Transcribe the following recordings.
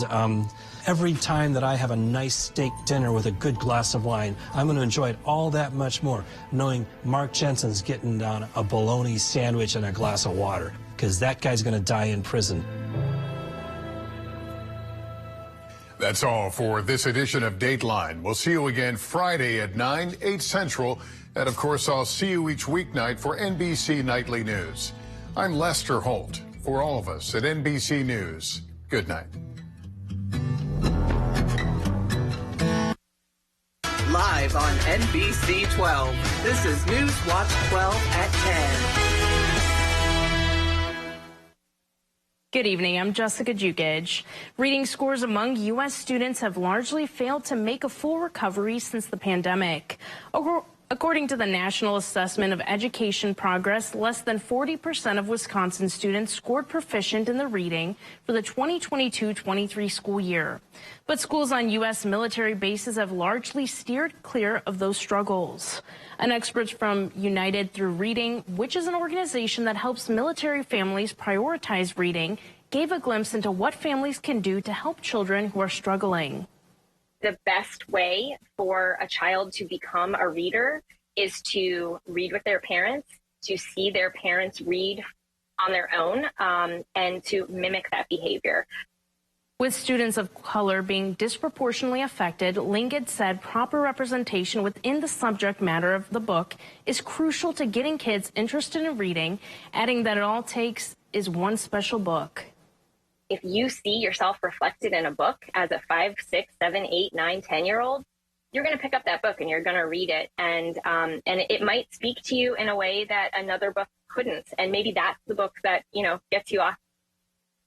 And every time that I have a nice steak dinner with a good glass of wine, I'm going to enjoy it all that much more, knowing Mark Jensen's getting down a bologna sandwich and a glass of water, because that guy's going to die in prison. That's all for this edition of Dateline. We'll see you again Friday at 9, 8 Central. And, of course, I'll see you each weeknight for NBC Nightly News. I'm Lester Holt. For all of us at NBC News, good night. Live on NBC 12, this is News Watch 12 at 10. Good evening, I'm Jessica Jukic. Reading scores among U.S. students have largely failed to make a full recovery since the pandemic. According to the National Assessment of Education Progress, less than 40% of Wisconsin students scored proficient in the reading for the 2022-23 school year. But schools on U.S. military bases have largely steered clear of those struggles. An expert from United Through Reading, which is an organization that helps military families prioritize reading, gave a glimpse into what families can do to help children who are struggling. The best way for a child to become a reader is to read with their parents, to see their parents read on their own, and to mimic that behavior. With students of color being disproportionately affected, Lingard said proper representation within the subject matter of the book is crucial to getting kids interested in reading, adding that it all takes is one special book. If you see yourself reflected in a book as a 5, 6, 7, 8, 9, 10-year-old, you're going to pick up that book and you're going to read it. And it might speak to you in a way that another book couldn't. And maybe that's the book that, gets you off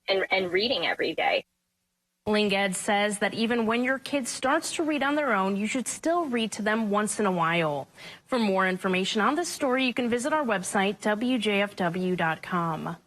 and reading every day. Lingard says that even when your kid starts to read on their own, you should still read to them once in a while. For more information on this story, you can visit our website, wjfw.com.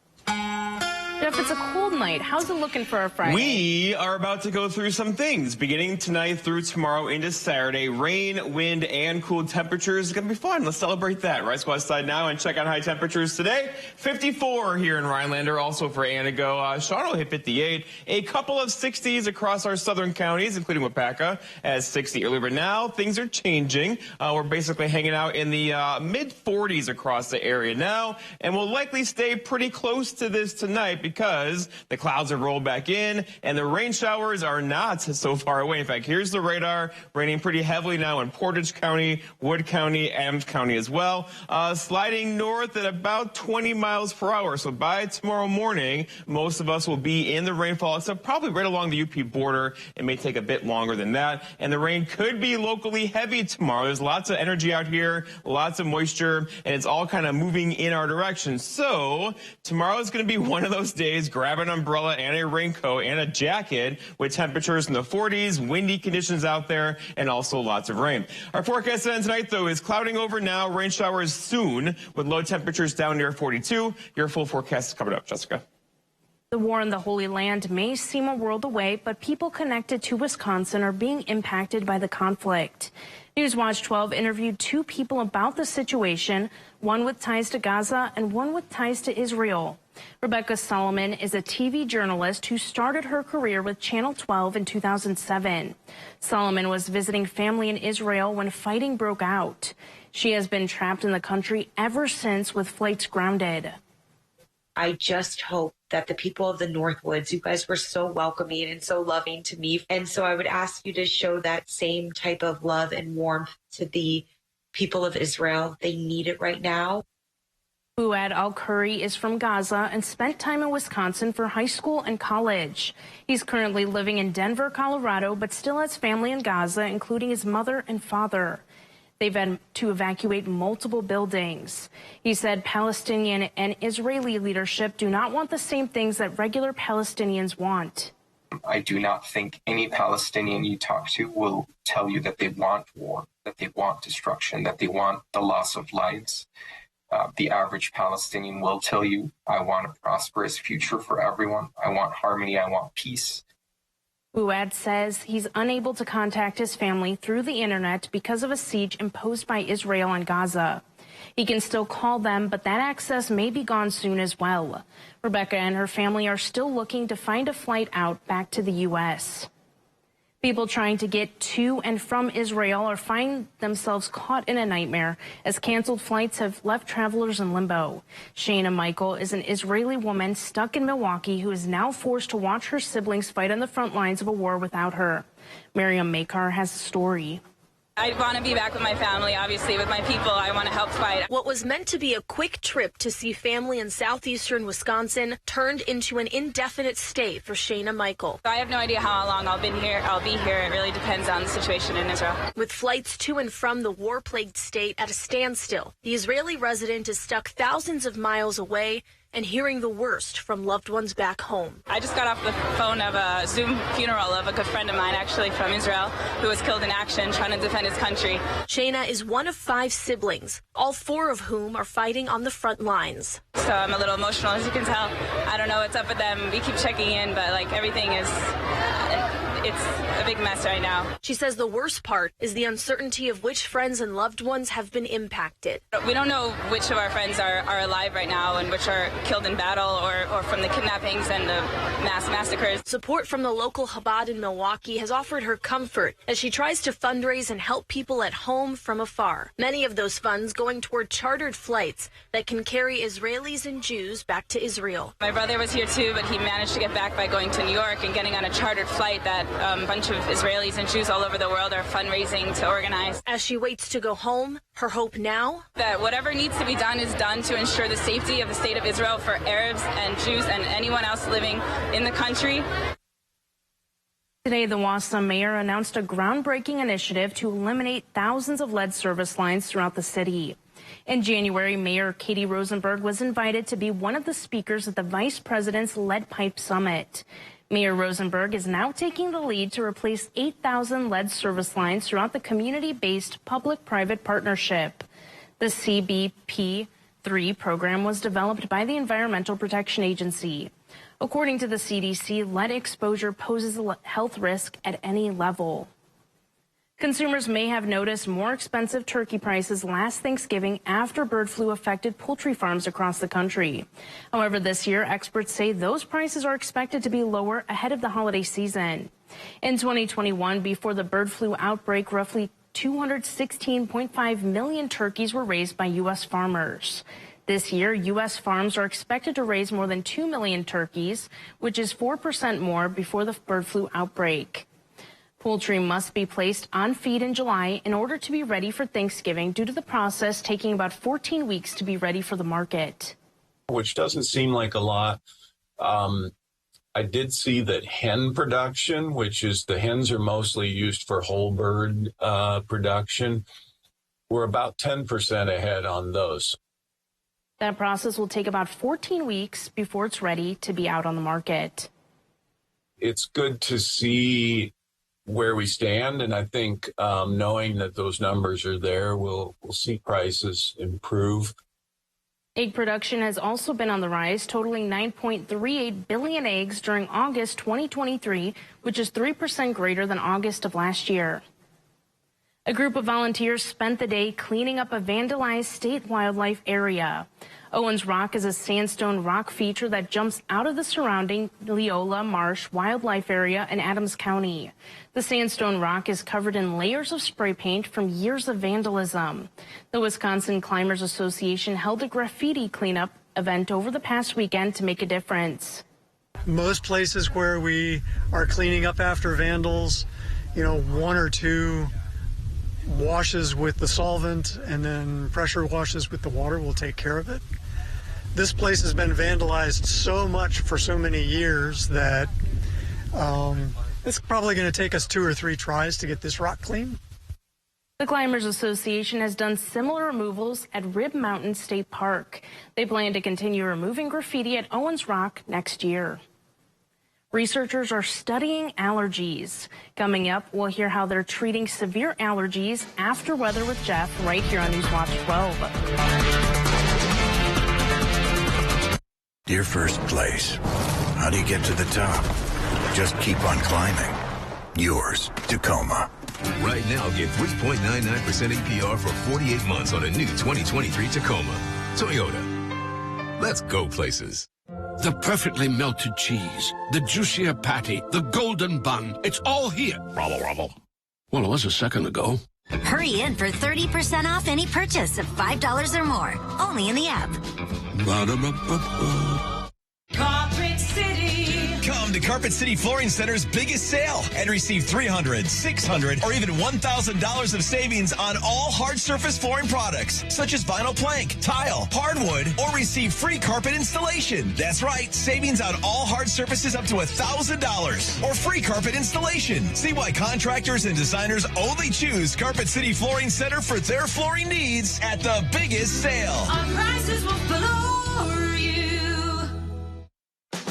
Jeff, it's a cold night. How's it looking for our Friday? We are about to go through some things. Beginning tonight through tomorrow into Saturday, rain, wind, and cool temperatures. It's going to be fun. Let's celebrate that. Right, go outside now and check out high temperatures today. 54 here in Rhinelander. Also for Antigo. Sean will hit 58. A couple of 60s across our southern counties, including Wapaka, at 60 earlier. But now things are changing. We're basically hanging out in the mid-40s across the area now. And we'll likely stay pretty close to this tonight because the clouds have rolled back in and the rain showers are not so far away. In fact, here's the radar, raining pretty heavily now in Portage County, Wood County, Adams County as well. Sliding north at about 20 miles per hour. So by tomorrow morning, most of us will be in the rainfall, except probably right along the UP border. It may take a bit longer than that. And the rain could be locally heavy tomorrow. There's lots of energy out here, lots of moisture, and it's all kind of moving in our direction. So tomorrow is going to be one of those days. Grab an umbrella and a raincoat and a jacket with temperatures in the 40s, windy conditions out there, and also lots of rain. Our forecast tonight, though, is clouding over now. Rain showers soon with low temperatures down near 42. Your full forecast is coming up. Jessica. The war in the Holy Land may seem a world away, but people connected to Wisconsin are being impacted by the conflict. Newswatch 12 interviewed two people about the situation, one with ties to Gaza and one with ties to Israel. Rebecca Solomon is a TV journalist who started her career with Channel 12 in 2007. Solomon was visiting family in Israel when fighting broke out. She has been trapped in the country ever since with flights grounded. I just hope that the people of the Northwoods, you guys were so welcoming and so loving to me. And so I would ask you to show that same type of love and warmth to the people of Israel. They need it right now. Fuad Al-Khoury is from Gaza and spent time in Wisconsin for high school and college. He's currently living in Denver, Colorado, but still has family in Gaza, including his mother and father. They've had to evacuate multiple buildings. He said Palestinian and Israeli leadership do not want the same things that regular Palestinians want. I do not think any Palestinian you talk to will tell you that they want war, that they want destruction, that they want the loss of lives. The average Palestinian will tell you, I want a prosperous future for everyone. I want harmony. I want peace. Fuad says he's unable to contact his family through the internet because of a siege imposed by Israel on Gaza. He can still call them, but that access may be gone soon as well. Rebecca and her family are still looking to find a flight out back to the U.S. People trying to get to and from Israel are finding themselves caught in a nightmare as canceled flights have left travelers in limbo. Shayna Michael is an Israeli woman stuck in Milwaukee who is now forced to watch her siblings fight on the front lines of a war without her. Miriam Makar has a story. I want to be back with my family, obviously, with my people. I want to help fight. What was meant to be a quick trip to see family in southeastern Wisconsin turned into an indefinite stay for Shayna Michael. I have no idea how long I'll be here. It really depends on the situation in Israel. With flights to and from the war-plagued state at a standstill, the Israeli resident is stuck thousands of miles away and hearing the worst from loved ones back home. I just got off the phone of a Zoom funeral of a good friend of mine, actually from Israel, who was killed in action trying to defend his country. Shayna is one of 5 siblings, all 4 of whom are fighting on the front lines. So I'm a little emotional, as you can tell. I don't know what's up with them. We keep checking in, but everything is... It's a big mess right now. She says the worst part is the uncertainty of which friends and loved ones have been impacted. We don't know which of our friends are alive right now and which are killed in battle or from the kidnappings and the mass massacres. Support from the local Chabad in Milwaukee has offered her comfort as she tries to fundraise and help people at home from afar. Many of those funds going toward chartered flights that can carry Israelis and Jews back to Israel. My brother was here too, but he managed to get back by going to New York and getting on a chartered flight that a bunch of Israelis and Jews all over the world are fundraising to organize. As she waits to go home, her hope now? That whatever needs to be done is done to ensure the safety of the state of Israel for Arabs and Jews and anyone else living in the country. Today, the Wausau mayor announced a groundbreaking initiative to eliminate thousands of lead service lines throughout the city. In January, Mayor Katie Rosenberg was invited to be one of the speakers at the Vice President's Lead Pipe Summit. Mayor Rosenberg is now taking the lead to replace 8,000 lead service lines throughout the community-based public-private partnership. The CBP3 program was developed by the Environmental Protection Agency. According to the CDC, lead exposure poses a health risk at any level. Consumers may have noticed more expensive turkey prices last Thanksgiving after bird flu affected poultry farms across the country. However, this year, experts say those prices are expected to be lower ahead of the holiday season. In 2021, before the bird flu outbreak, roughly 216.5 million turkeys were raised by U.S. farmers. This year, U.S. farms are expected to raise more than 2 million turkeys, which is 4% more before the bird flu outbreak. Poultry must be placed on feed in July in order to be ready for Thanksgiving due to the process taking about 14 weeks to be ready for the market. Which doesn't seem like a lot. I did see that hen production, which is the hens are mostly used for whole bird production, we're about 10% ahead on those. That process will take about 14 weeks before it's ready to be out on the market. It's good to see where we stand, and I think knowing that those numbers are there, we'll see prices improve. Egg production has also been on the rise, totaling 9.38 billion eggs during August 2023, which is 3% greater than August of last year. A group of volunteers spent the day cleaning up a vandalized state wildlife area. Owens Rock is a sandstone rock feature that jumps out of the surrounding Leola Marsh wildlife area in Adams County. The sandstone rock is covered in layers of spray paint from years of vandalism. The Wisconsin Climbers Association held a graffiti cleanup event over the past weekend to make a difference. Most places where we are cleaning up after vandals, 1 or 2 washes with the solvent and then pressure washes with the water will take care of it. This place has been vandalized so much for so many years that it's probably going to take us 2 or 3 tries to get this rock clean. The Climbers Association has done similar removals at Rib Mountain State Park. They plan to continue removing graffiti at Owens Rock next year. Researchers are studying allergies. Coming up, we'll hear how they're treating severe allergies after Weather with Jeff right here on Newswatch 12. Dear first place, how do you get to the top? Just keep on climbing. Yours, Tacoma. Right now, get 3.99% APR for 48 months on a new 2023 Tacoma. Toyota. Let's go places. The perfectly melted cheese, the juicier patty, the golden bun. It's all here. Rubble, rubble. Well, it was a second ago. Hurry in for 30% off any purchase of $5 or more. Only in the app. Ba-da-ba-ba-ba. Carpet City. Come to Carpet City Flooring Center's biggest sale and receive $300, $600, or even $1,000 of savings on all hard surface flooring products, such as vinyl plank, tile, hardwood, or receive free carpet installation. That's right, savings on all hard surfaces up to $1,000 or free carpet installation. See why contractors and designers only choose Carpet City Flooring Center for their flooring needs at the biggest sale. Our prices will floor you.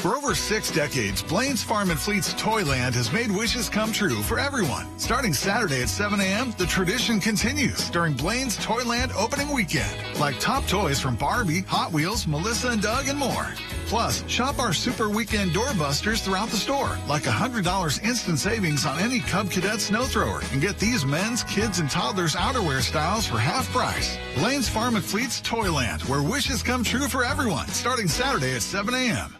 For over 6 decades, Blaine's Farm and Fleet's Toyland has made wishes come true for everyone. Starting Saturday at 7 a.m., the tradition continues during Blaine's Toyland opening weekend. Like top toys from Barbie, Hot Wheels, Melissa and Doug, and more. Plus, shop our Super Weekend doorbusters throughout the store, like $100 instant savings on any Cub Cadet snow thrower, and get these men's, kids, and toddlers outerwear styles for half price. Blaine's Farm and Fleet's Toyland, where wishes come true for everyone, starting Saturday at 7 a.m.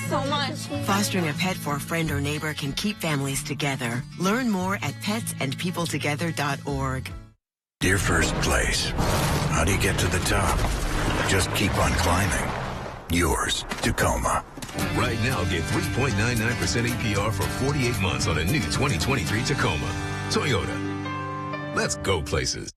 So much. Fostering a pet for a friend or neighbor can keep families together. Learn more at petsandpeopletogether.org. Dear first place, how do you get to the top? Just keep on climbing. Yours, Tacoma. Right now, get 3.99% APR for 48 months on a new 2023 Tacoma. Toyota. Let's go places.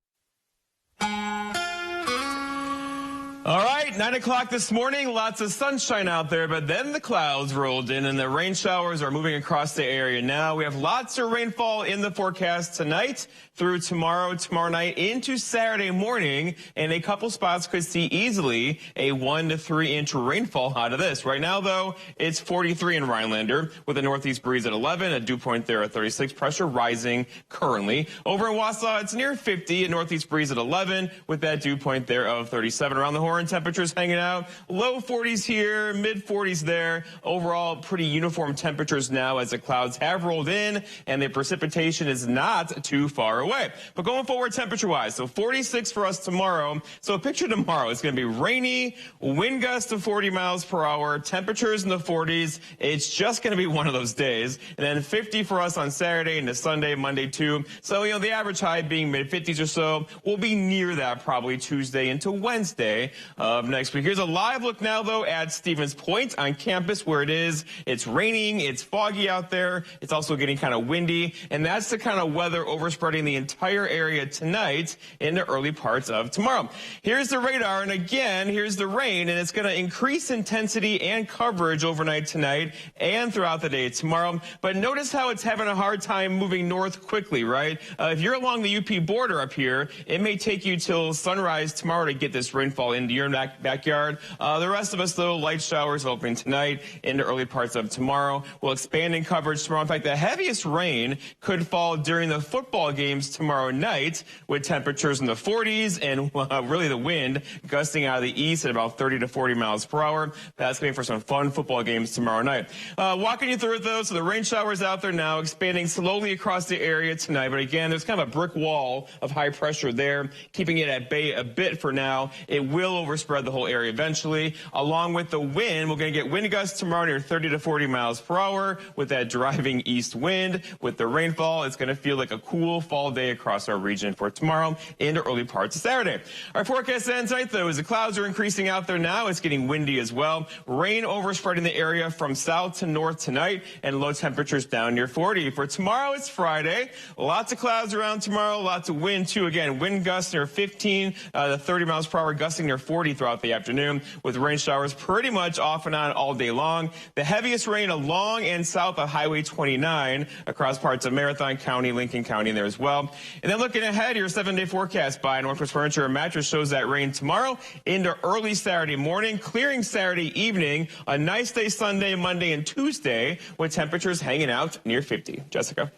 All right, 9 o'clock this morning, lots of sunshine out there, but then the clouds rolled in and the rain showers are moving across the area now. We have lots of rainfall in the forecast tonight through tomorrow night into Saturday morning, and a couple spots could see easily a 1 to 3 inch rainfall out of this. Right now, though, it's 43 in Rhinelander with a northeast breeze at 11, a dew point there at 36, pressure rising currently. Over in Wausau, it's near 50, a northeast breeze at 11 with that dew point there of 37. Around the horn, temperatures hanging out, low 40s here, mid 40s there. Overall, pretty uniform temperatures now as the clouds have rolled in and the precipitation is not too far away. But going forward temperature-wise, so 46 for us tomorrow. So picture tomorrow, it's going to be rainy, wind gusts of 40 miles per hour, temperatures in the 40s. It's just going to be one of those days. And then 50 for us on Saturday into Sunday, Monday too. So, the average high being mid-50s or so. We'll be near that probably Tuesday into Wednesday of next week. Here's a live look now, though, at Stevens Point on campus where it is. It's raining. It's foggy out there. It's also getting kind of windy. And that's the kind of weather overspreading the entire area tonight into early parts of tomorrow. Here's the radar. And again, here's the rain. And it's going to increase intensity and coverage overnight tonight and throughout the day tomorrow. But notice how it's having a hard time moving north quickly, right? If you're along the UP border up here, it may take you till sunrise tomorrow to get this rainfall into your backyard. The rest of us, though, light showers opening tonight into early parts of tomorrow. We'll expand in coverage tomorrow. In fact, the heaviest rain could fall during the football games tomorrow night with temperatures in the 40s and really the wind gusting out of the east at about 30 to 40 miles per hour. That's going to be for some fun football games tomorrow night. Walking you through it, though, so the rain showers out there now, expanding slowly across the area tonight. But again, there's kind of a brick wall of high pressure there, keeping it at bay a bit for now. It will overspread the whole area eventually. Along with the wind, we're going to get wind gusts tomorrow near 30 to 40 miles per hour with that driving east wind. With the rainfall, it's going to feel like a cool fall day across our region for tomorrow into early parts of Saturday. Our forecast ends tonight, though, as the clouds are increasing out there now. It's getting windy as well. Rain overspreading the area from south to north tonight and low temperatures down near 40. For tomorrow, it's Friday. Lots of clouds around tomorrow. Lots of wind, too. Again, wind gusts near 15 to 30 miles per hour, gusting near 40 throughout the afternoon with rain showers pretty much off and on all day long. The heaviest rain along and south of Highway 29 across parts of Marathon County, Lincoln County in there as well. And then looking ahead, your 7-day forecast by Northwest Furniture and Mattress shows that rain tomorrow into early Saturday morning, clearing Saturday evening, a nice day Sunday, Monday, and Tuesday with temperatures hanging out near 50. Jessica.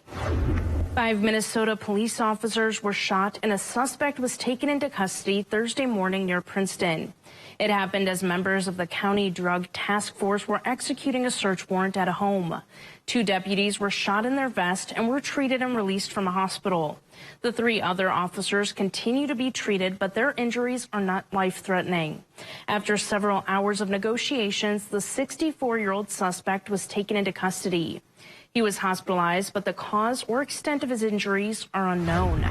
5 Minnesota police officers were shot and a suspect was taken into custody Thursday morning near Princeton. It happened as members of the county drug task force were executing a search warrant at a home. 2 deputies were shot in their vest and were treated and released from a hospital. The 3 other officers continue to be treated, but their injuries are not life-threatening. After several hours of negotiations, the 64-year-old suspect was taken into custody. He was hospitalized, but the cause or extent of his injuries are unknown.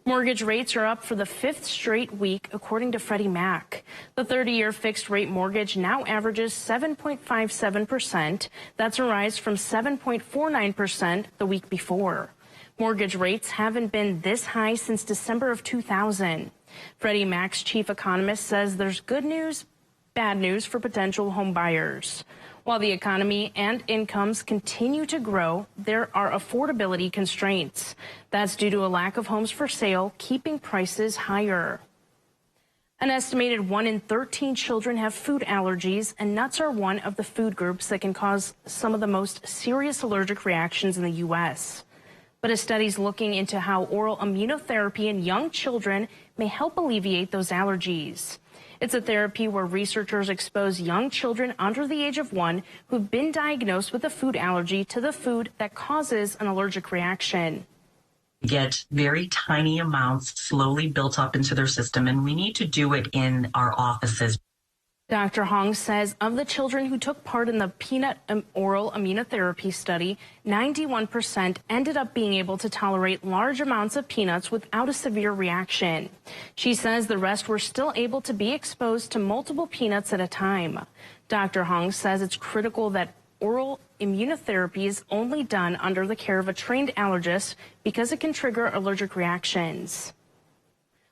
Mortgage rates are up for the 5th straight week, according to Freddie Mac. The 30-year fixed-rate mortgage now averages 7.57%. That's a rise from 7.49% the week before. Mortgage rates haven't been this high since December of 2000. Freddie Mac's chief economist says there's good news, bad news for potential home buyers. While the economy and incomes continue to grow, there are affordability constraints. That's due to a lack of homes for sale, keeping prices higher. An estimated 1 in 13 children have food allergies, and nuts are one of the food groups that can cause some of the most serious allergic reactions in the U.S. But a study's looking into how oral immunotherapy in young children may help alleviate those allergies. It's a therapy where researchers expose young children under the age of 1 who've been diagnosed with a food allergy to the food that causes an allergic reaction. Get very tiny amounts slowly built up into their system, and we need to do it in our offices. Dr. Hong says of the children who took part in the peanut oral immunotherapy study, 91% ended up being able to tolerate large amounts of peanuts without a severe reaction. She says the rest were still able to be exposed to multiple peanuts at a time. Dr. Hong says it's critical that oral immunotherapy is only done under the care of a trained allergist because it can trigger allergic reactions.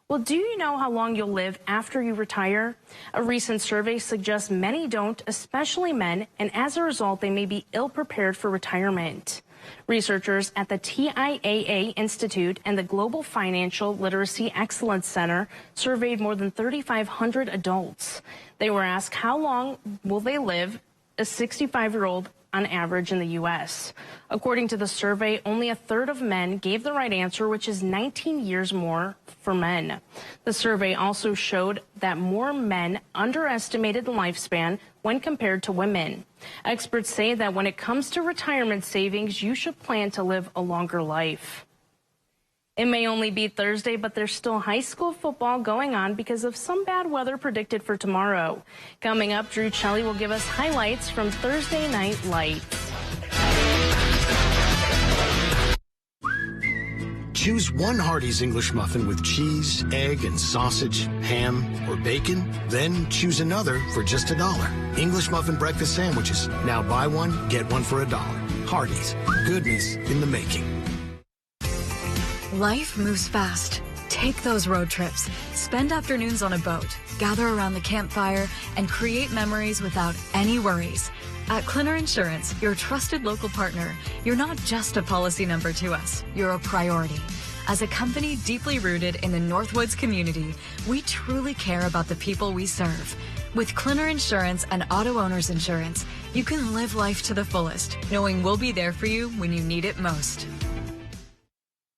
Well, do you know how long you'll live after you retire? A recent survey suggests many don't, especially men, and as a result, they may be ill-prepared for retirement. Researchers at the TIAA Institute and the Global Financial Literacy Excellence Center surveyed more than 3,500 adults. They were asked how long will they live, a 65-year-old on average in the U.S. According to the survey, only a third of men gave the right answer, which is 19 years more for men. The survey also showed that more men underestimated the lifespan when compared to women. Experts say that when it comes to retirement savings, you should plan to live a longer life. It may only be Thursday, but there's still high school football going on because of some bad weather predicted for tomorrow. Coming up, Drew Chelly will give us highlights from Thursday Night Lights. Choose one Hardee's English muffin with cheese, egg, and sausage, ham, or bacon. Then choose another for just $1. English muffin breakfast sandwiches. Now buy one, get one for $1. Hardee's. Goodness in the making. Life moves fast. Take those road trips. Spend afternoons on a boat. Gather around the campfire and create memories without any worries. At Clinner Insurance, your trusted local partner, you're not just a policy number to us. You're a priority. As a company deeply rooted in the Northwoods community, we truly care about the people we serve. With Clinner Insurance and Auto Owners Insurance, you can live life to the fullest, knowing we'll be there for you when you need it most.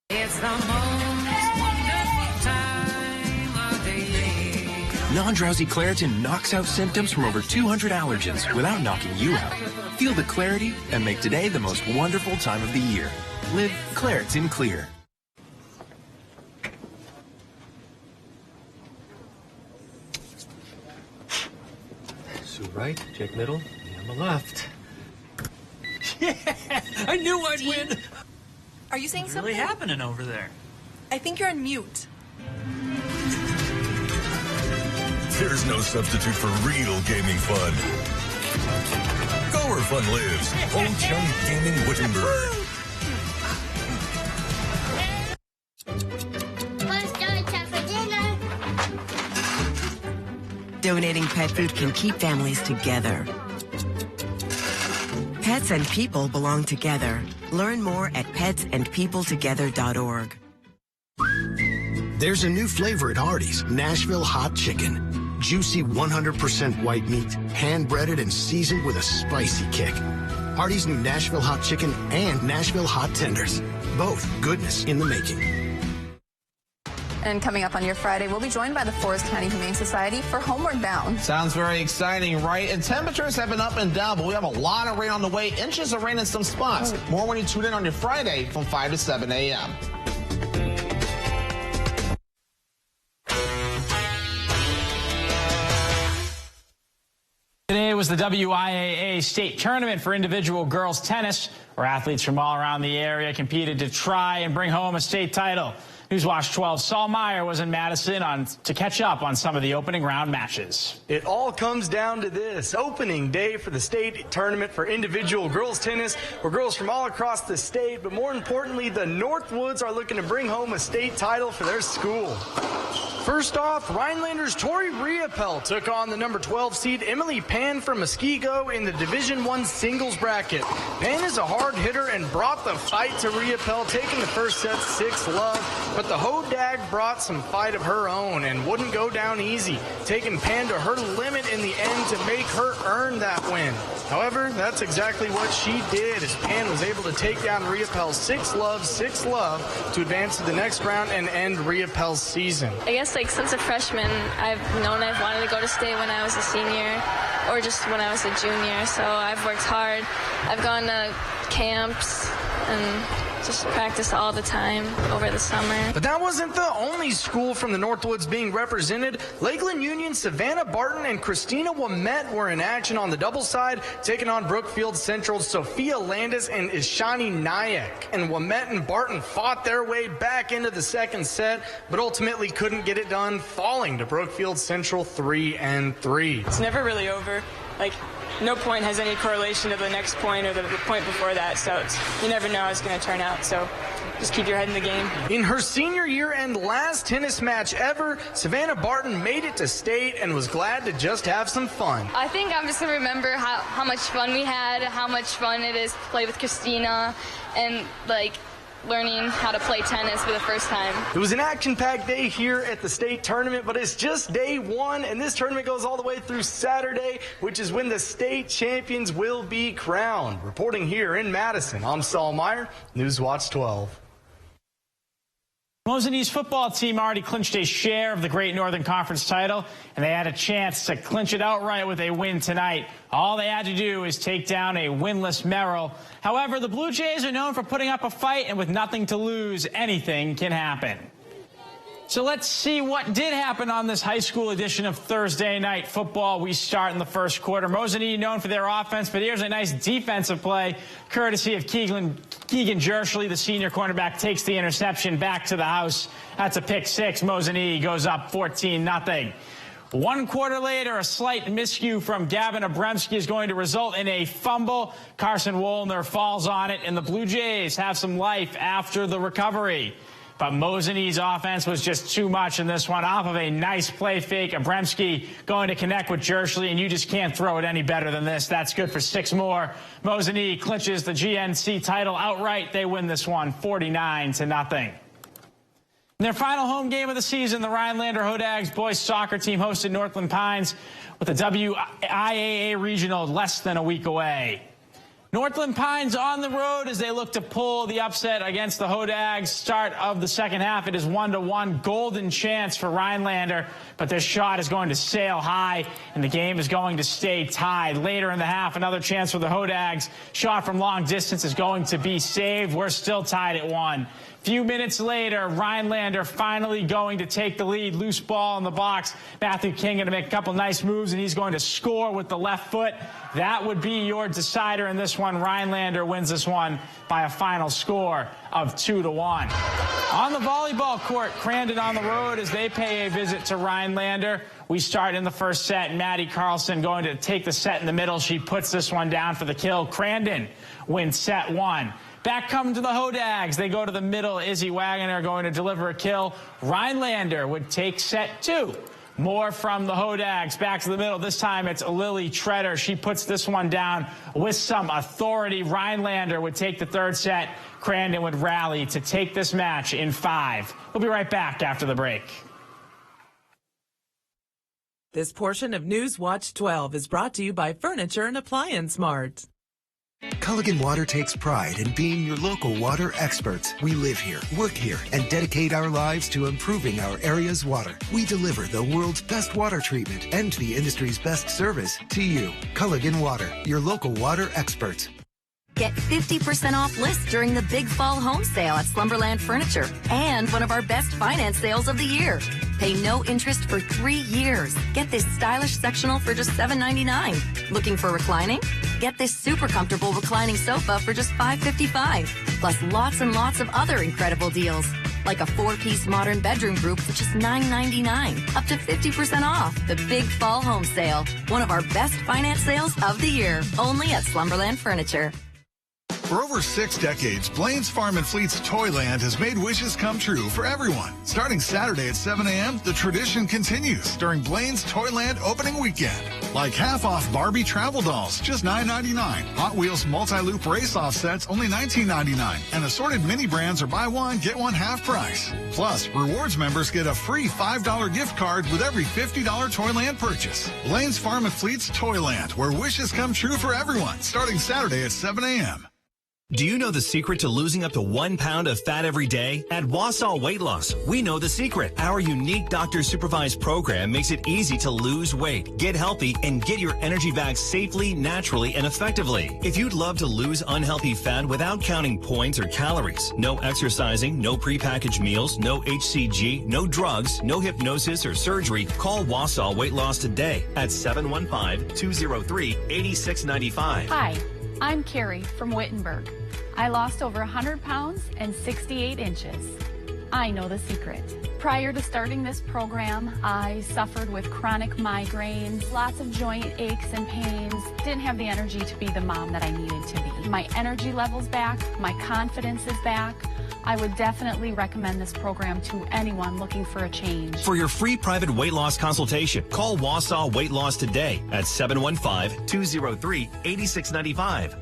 It's the most wonderful time of the year. Non-drowsy Claritin knocks out symptoms from over 200 allergens without knocking you out. Feel the clarity and make today the most wonderful time of the year. Live Claritin Clear. Sue right, Jake middle, me on the left. Yeah, I knew I'd win. Are you saying What's something? really happening over there? I think you're on mute. There's no substitute for real gaming fun. Go where fun lives. Old Chung Gaming Wittenberg. Donating pet food can keep families together. Pets and people belong together. Learn more at petsandpeopletogether.org. There's a new flavor at Hardee's, Nashville Hot Chicken. Juicy 100% white meat, hand-breaded and seasoned with a spicy kick. Hardee's new Nashville Hot Chicken and Nashville Hot Tenders. Both goodness in the making. And coming up on your Friday, we'll be joined by the Forest County Humane Society for Homeward Bound. Sounds very exciting, right? And temperatures have been up and down, but we have a lot of rain on the way, inches of rain in some spots. More when you tune in on your Friday from 5 to 7 a.m. Today was the WIAA state tournament for individual girls tennis, where athletes from all around the area competed to try and bring home a state title. Newswatch 12's Saul Meyer was in Madison to catch up on some of the opening round matches. It all comes down to this opening day for the state tournament for individual girls tennis, where girls from all across the state, but more importantly, the Northwoods are looking to bring home a state title for their school. First off, Rhinelander's Tori Riopel took on the number 12 seed Emily Pan from Muskego in the Division I singles bracket. Pan is a hard hitter and brought the fight to Riopel, taking the first set 6-love, but the Hodag brought some fight of her own and wouldn't go down easy, taking Pan to her limit in the end to make her earn that win. However, that's exactly what she did, as Pan was able to take down Riopel's 6-love to advance to the next round and end Riopel's season. I guess since a freshman, I've wanted to go to state when I was a senior or just when I was a junior, so I've worked hard. I've gone to camps and just practice all the time over the summer. But that wasn't the only school from the Northwoods being represented. Lakeland Union, Savannah Barton, and Christina Wamette were in action on the doubles side, taking on Brookfield Central's Sophia Landis and Ishani Nayak. And Wamette and Barton fought their way back into the second set, but ultimately couldn't get it done, falling to Brookfield Central 3-3. It's never really over. No point has any correlation to the next point or the point before that, so you never know how it's going to turn out, so just keep your head in the game. In her senior year and last tennis match ever, Savannah Barton made it to state and was glad to just have some fun. I think I'm just going to remember how much fun we had, how much fun it is to play with Christina, and learning how to play tennis for the first time. It was an action-packed day here at the state tournament, but it's just day one, and this tournament goes all the way through Saturday, which is when the state champions will be crowned. Reporting here in Madison, I'm Saul Meyer, Newswatch 12. Mosinese football team already clinched a share of the Great Northern Conference title, and they had a chance to clinch it outright with a win tonight. All they had to do is take down a winless Merrill. However, the Blue Jays are known for putting up a fight, and with nothing to lose, anything can happen. So let's see what did happen on this high school edition of Thursday Night Football. We start in the first quarter. Mosinee known for their offense, but here's a nice defensive play, courtesy of Keegan Jershly. The senior cornerback takes the interception back to the house. That's a pick six. Mosinee goes up 14-0. 1 quarter later, a slight miscue from Gavin Abremski is going to result in a fumble. Carson Woolner falls on it, and the Blue Jays have some life after the recovery. But Mosinee's offense was just too much in this one. Off of a nice play fake, Abremski going to connect with Jershly, and you just can't throw it any better than this. That's good for 6 more. Mosinee clinches the GNC title outright. They win this one 49-0. In their final home game of the season, the Rhinelander Hodags boys soccer team hosted Northland Pines with the WIAA Regional less than a week away. Northland Pines on the road as they look to pull the upset against the Hodags. Start of the second half, it is 1-1. Golden chance for Rhinelander, but their shot is going to sail high, and the game is going to stay tied. Later in the half, another chance for the Hodags. Shot from long distance is going to be saved. We're still tied at 1. Few minutes later, Rhinelander finally going to take the lead. Loose ball in the box. Matthew King going to make a couple nice moves, and he's going to score with the left foot. That would be your decider in this one. Rhinelander wins this one by a final score of 2-1. On the volleyball court, Crandon on the road as they pay a visit to Rhinelander. We start in the first set. Maddie Carlson going to take the set in the middle. She puts this one down for the kill. Crandon wins set 1. Back come to the Hodags. They go to the middle. Izzy Wagoner going to deliver a kill. Rhinelander would take set 2. More from the Hodags. Back to the middle. This time it's Lily Treader. She puts this one down with some authority. Rhinelander would take the third set. Crandon would rally to take this match in 5. We'll be right back after the break. This portion of News Watch 12 is brought to you by Furniture and Appliance Mart. Culligan Water takes pride in being your local water experts. We live here, work here, and dedicate our lives to improving our area's water. We deliver the world's best water treatment and the industry's best service to you. Culligan Water, your local water experts. Get 50% off lists during the Big Fall Home Sale at Slumberland Furniture and one of our best finance sales of the year. Pay no interest for 3 years. Get this stylish sectional for just $7.99. Looking for reclining? Get this super comfortable reclining sofa for just $5.55. Plus lots and lots of other incredible deals. Like a 4-piece modern bedroom group for just $9.99. Up to 50% off. The Big Fall Home Sale. One of our best finance sales of the year. Only at Slumberland Furniture. For over 6 decades, Blaine's Farm and Fleet's Toyland has made wishes come true for everyone. Starting Saturday at 7 a.m., the tradition continues during Blaine's Toyland opening weekend. Like half-off Barbie travel dolls, just $9.99. Hot Wheels multi-loop race-off sets, only $19.99. And assorted mini brands are buy one, get one half price. Plus, rewards members get a free $5 gift card with every $50 Toyland purchase. Blaine's Farm and Fleet's Toyland, where wishes come true for everyone. Starting Saturday at 7 a.m. Do you know the secret to losing up to 1 pound of fat every day? At Wausau Weight Loss, we know the secret. Our unique doctor-supervised program makes it easy to lose weight, get healthy, and get your energy back safely, naturally, and effectively. If you'd love to lose unhealthy fat without counting points or calories, no exercising, no prepackaged meals, no HCG, no drugs, no hypnosis or surgery, call Wausau Weight Loss today at 715-203-8695. Hi. I'm Carrie from Wittenberg. I lost over 100 pounds and 68 inches. I know the secret. Prior to starting this program, I suffered with chronic migraines, lots of joint aches and pains, didn't have the energy to be the mom that I needed to be. My energy level's back, my confidence is back. I would definitely recommend this program to anyone looking for a change. For your free private weight loss consultation, call Wausau Weight Loss today at 715-203-8695.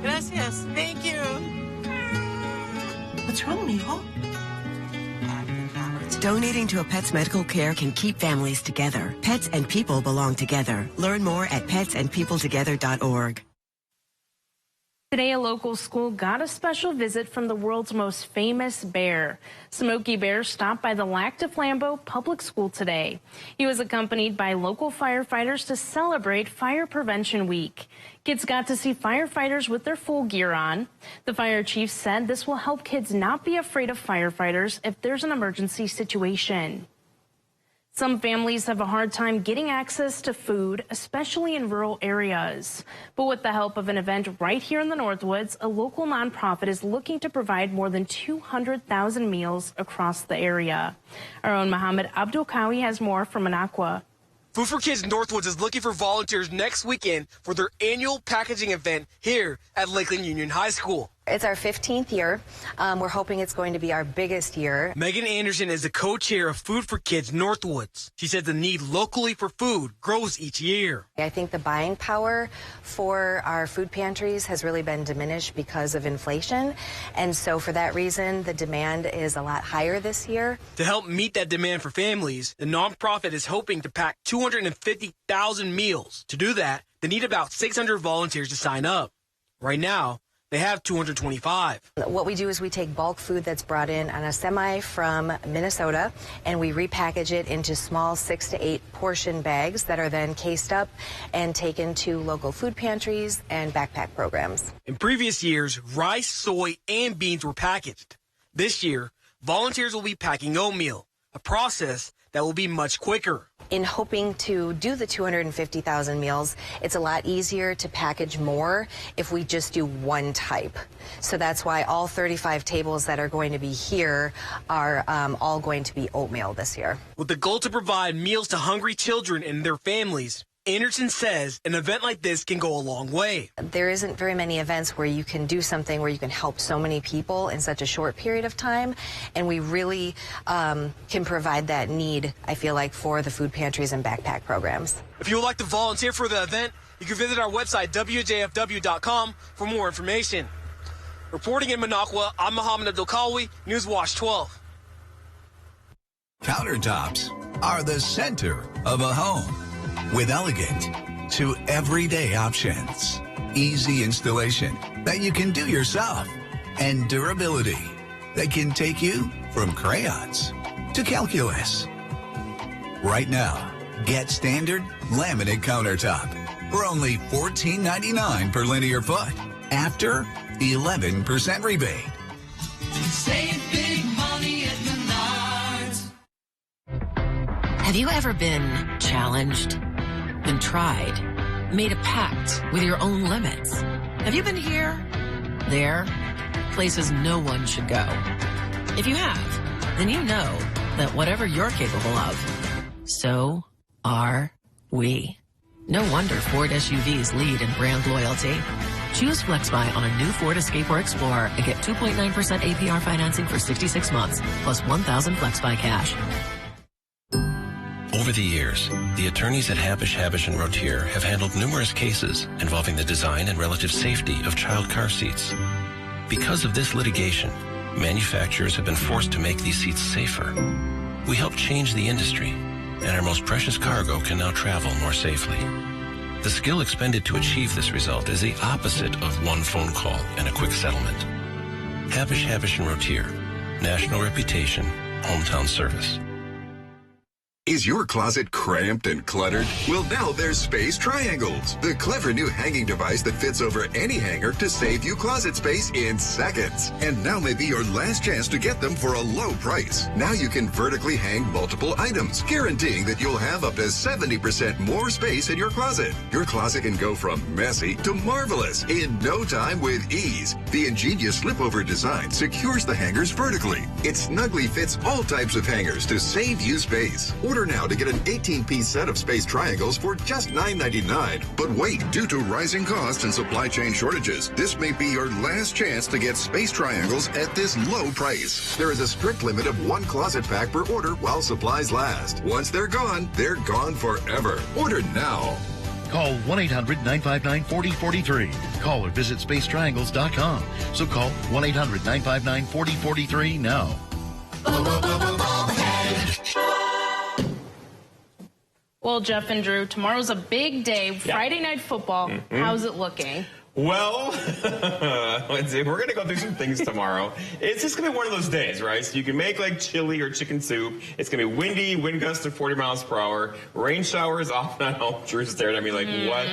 Gracias. Thank you. What's wrong, mijo? Donating to a pet's medical care can keep families together. Pets and people belong together. Learn more at petsandpeopletogether.org. Today, a local school got a special visit from the world's most famous bear. Smokey Bear stopped by the Lac du Flambeau Public School today. He was accompanied by local firefighters to celebrate Fire Prevention Week. Kids got to see firefighters with their full gear on. The fire chief said this will help kids not be afraid of firefighters if there's an emergency situation. Some families have a hard time getting access to food, especially in rural areas. But with the help of an event right here in the Northwoods, a local nonprofit is looking to provide more than 200,000 meals across the area. Our own Mohammed Abdul Kawi has more from Minocqua. Food for Kids Northwoods is looking for volunteers next weekend for their annual packaging event here at Lakeland Union High School. It's our 15th year. We're hoping it's going to be our biggest year. Megan Anderson is the co-chair of Food for Kids Northwoods. She said the need locally for food grows each year. I think the buying power for our food pantries has really been diminished because of inflation. And so for that reason, the demand is a lot higher this year. To help meet that demand for families, the nonprofit is hoping to pack 250,000 meals. To do that, they need about 600 volunteers to sign up. Right now, they have 225. What we do is we take bulk food that's brought in on a semi from Minnesota, and we repackage it into small 6 to 8 portion bags that are then cased up and taken to local food pantries and backpack programs. In previous years, rice, soy, and beans were packaged. This year, volunteers will be packing oatmeal, a process that will be much quicker. In hoping to do the 250,000 meals, it's a lot easier to package more if we just do one type. So that's why all 35 tables that are going to be here are all going to be oatmeal this year. With the goal to provide meals to hungry children and their families, Anderson says an event like this can go a long way. There isn't very many events where you can do something where you can help so many people in such a short period of time, and we really can provide that need, I feel like, for the food pantries and backpack programs. If you would like to volunteer for the event, you can visit our website, WJFW.com, for more information. Reporting in Minocqua, I'm Mohammed Abdul Kawi, Newswatch 12. Countertops are the center of a home. With elegant, to everyday options. Easy installation that you can do yourself. And durability that can take you from crayons to calculus. Right now, get standard laminate countertop for only $14.99 per linear foot after 11% rebate. Save big money at Menards. Have you ever been challenged, been tried, made a pact with your own limits? Have you been here, there, places no one should go? If you have, then you know that whatever you're capable of, so are we. No wonder Ford SUVs lead in brand loyalty. Choose FlexBuy on a new Ford Escape or Explorer and get 2.9% APR financing for 66 months, plus $1,000 FlexBuy cash. Over the years, the attorneys at Habish, Habish & Rotier have handled numerous cases involving the design and relative safety of child car seats. Because of this litigation, manufacturers have been forced to make these seats safer. We help change the industry, and our most precious cargo can now travel more safely. The skill expended to achieve this result is the opposite of one phone call and a quick settlement. Habish, Habish & Rotier, national reputation, hometown service. Is your closet cramped and cluttered? Well, now there's Space Triangles, the clever new hanging device that fits over any hanger to save you closet space in seconds. And now may be your last chance to get them for a low price. Now you can vertically hang multiple items, guaranteeing that you'll have up to 70% more space in your closet. Your closet can go from messy to marvelous in no time with ease. The ingenious slip-over design secures the hangers vertically. It snugly fits all types of hangers to save you space. Order now to get an 18-piece set of Space Triangles for just $9.99. But wait, due to rising costs and supply chain shortages, this may be your last chance to get Space Triangles at this low price. There is a strict limit of 1 closet pack per order while supplies last. Once they're gone forever. Order now. Call 1-800-959-4043. Call or visit spacetriangles.com. So call 1-800-959-4043 now. Well, Jeff and Drew, tomorrow's a big day. Friday night football. How's it looking? Well, let's see. We're going to go through some things tomorrow. It's just going to be one of those days, right? So you can make like chili or chicken soup. It's going to be windy, wind gusts of 40 miles per hour, rain showers off and on. Drew stared at me like, what?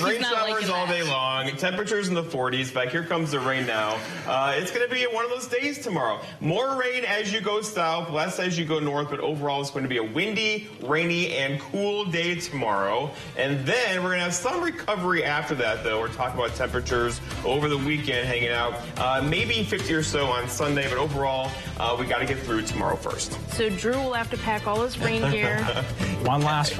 Rain showers all day long, temperatures in the 40s. In fact, here comes the rain now. It's going to be one of those days tomorrow. More rain as you go south, less as you go north, but overall it's going to be a windy, rainy, and cool day tomorrow. And then we're going to have some recovery after that, though. We're talking about temperatures over the weekend hanging out. Maybe 50 or so on Sunday, but overall, we got to get through tomorrow first. So Drew will have to pack all his rain gear. One last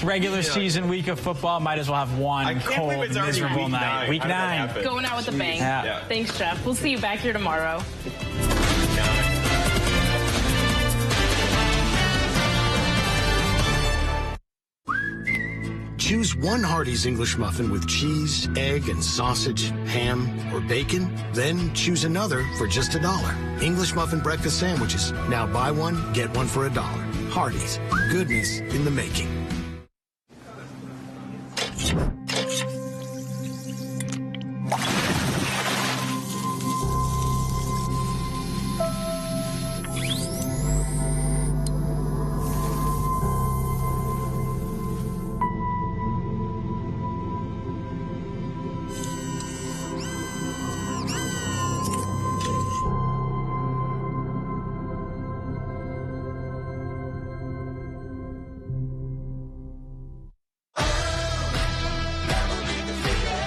regular season week of football. Might as well have one cold, miserable night. Week 9. Going out with a bang. Yeah. Thanks, Jeff. We'll see you back here tomorrow. Choose one Hardee's English muffin with cheese, egg, and sausage, ham, or bacon. Then choose another for just $1. English muffin breakfast sandwiches. Now buy one, get one for $1. Hardee's. Goodness in the making.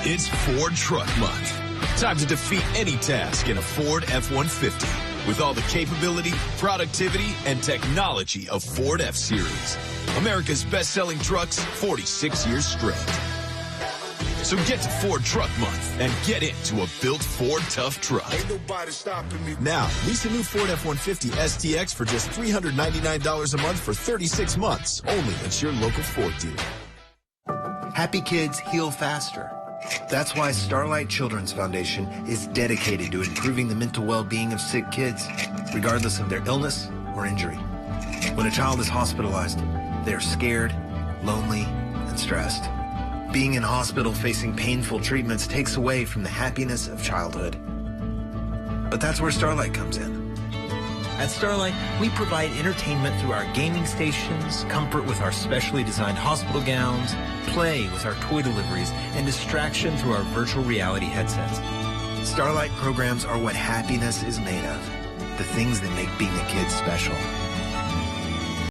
It's Ford Truck Month. Time to defeat any task in a Ford F-150 with all the capability, productivity, and technology of Ford F-Series. America's best-selling trucks 46 years straight. So get to Ford Truck Month and get into a built Ford tough truck. Ain't nobody stopping me. Now, lease a new Ford F-150 STX for just $399 a month for 36 months, only at your local Ford dealer. Happy kids heal faster. That's why Starlight Children's Foundation is dedicated to improving the mental well-being of sick kids, regardless of their illness or injury. When a child is hospitalized, they are scared, lonely, and stressed. Being in hospital facing painful treatments takes away from the happiness of childhood. But that's where Starlight comes in. At Starlight, we provide entertainment through our gaming stations, comfort with our specially designed hospital gowns, play with our toy deliveries, and distraction through our virtual reality headsets. Starlight programs are what happiness is made of. The things that make being a kid special.